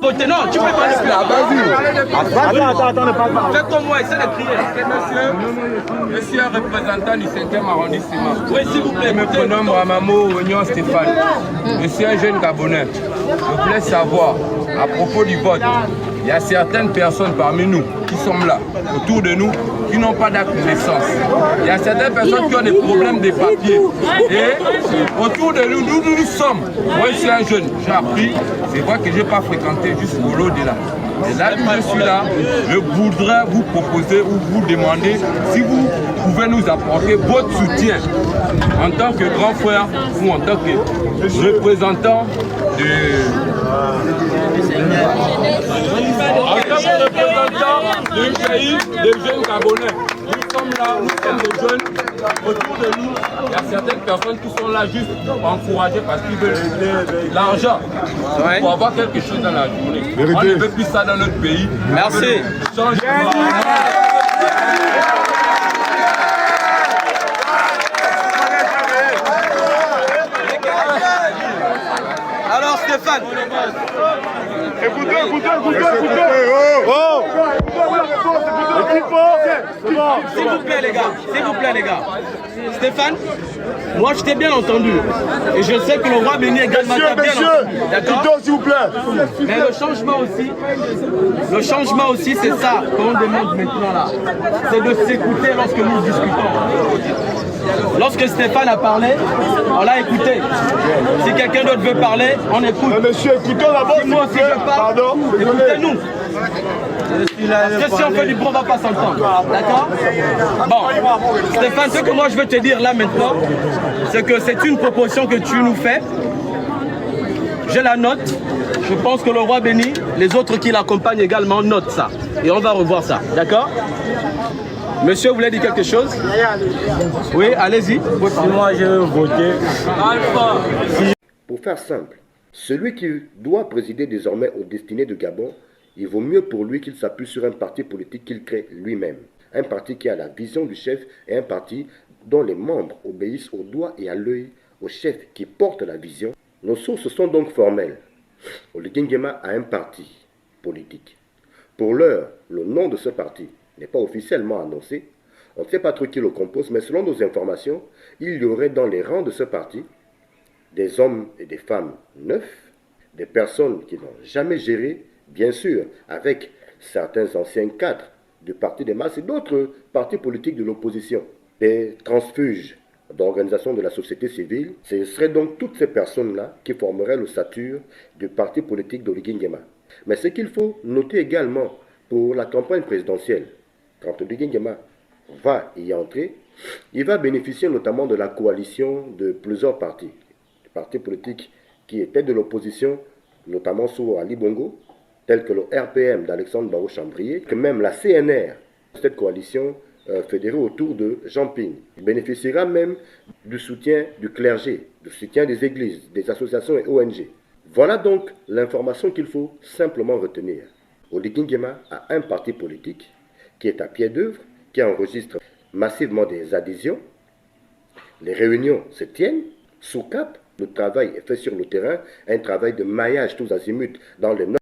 Votez, non, tu peux pas le faire. Attends, Fais comme moi, essaie de crier. je suis un représentant du 5e arrondissement. Oui, s'il vous plaît. Je me prénomme Ramamo Oignon Stéphane. Je suis un jeune Gabonais. Je voulais savoir, à propos du vote, il y a certaines personnes parmi nous qui sont là, autour de nous, qui n'ont pas d'acte de naissance. Il y a certaines personnes qui ont des problèmes de papier. Et autour de nous, nous sommes. Moi, je suis un jeune, j'ai appris. C'est vrai que je n'ai pas fréquenté jusqu'au lot de là. Et là, je suis là, je voudrais vous proposer ou vous demander si vous pouvez nous apporter votre soutien en tant que grand frère ou en tant que représentant de... du pays des jeunes Gabonais. Nous sommes là, nous sommes des jeunes. Autour de nous, il y a certaines personnes qui sont là juste pour encourager parce qu'ils veulent l'argent pour avoir quelque chose dans la journée. On ne veut plus ça dans notre pays. Merci. Alors Stéphane. Écoutez. Oh! S'il vous plaît les gars, Stéphane, moi je t'ai bien entendu. Et je sais que le roi béni également t'a bien entendu. D'accord? S'il vous plaît. Mais le changement aussi, c'est ça qu'on demande maintenant là. C'est de s'écouter lorsque nous discutons. Lorsque Stéphane a parlé, on l'a écouté. Si quelqu'un d'autre veut parler, on écoute. Mais monsieur, écoutons d'abord. Si moi aussi je parle, écoutez-nous. Parce que si on fait du bon, on ne va pas s'entendre. D'accord? Bon, Stéphane, ce que moi je veux te dire là maintenant, c'est que c'est une proposition que tu nous fais. Je la note. Je pense que le roi béni, les autres qui l'accompagnent également notent ça. Et on va revoir ça. D'accord? Monsieur, vous voulez dire quelque chose? Oui, allez-y. Moi, je veux voter. Pour faire simple, celui qui doit présider désormais aux destinées de Gabon, il vaut mieux pour lui qu'il s'appuie sur un parti politique qu'il crée lui-même. Un parti qui a la vision du chef et un parti dont les membres obéissent au doigt et à l'œil au chef qui porte la vision. Nos sources sont donc formelles. Oligui Nguema a un parti politique. Pour l'heure, le nom de ce parti n'est pas officiellement annoncé. On ne sait pas trop qui le compose, mais selon nos informations, il y aurait dans les rangs de ce parti des hommes et des femmes neufs, des personnes qui n'ont jamais géré, bien sûr, avec certains anciens cadres du Parti des masses et d'autres partis politiques de l'opposition, des transfuges d'organisations de la société civile. Ce seraient donc toutes ces personnes-là qui formeraient l'ossature du parti politique d'Oligui Nguema. Mais ce qu'il faut noter également pour la campagne présidentielle, quand Oligui Nguema va y entrer, il va bénéficier notamment de la coalition de plusieurs partis. Des partis politiques qui étaient de l'opposition, notamment sous Ali Bongo, tels que le RPM d'Alexandre Barrot-Chambrier, que même la CNR, cette coalition fédérée autour de Jean Ping. Il bénéficiera même du soutien du clergé, du soutien des églises, des associations et ONG. Voilà donc l'information qu'il faut simplement retenir. Oligui Nguema a un parti politique qui est à pied d'œuvre, qui enregistre massivement des adhésions. Les réunions se tiennent sous cap. Le travail est fait sur le terrain, un travail de maillage tous azimuts dans les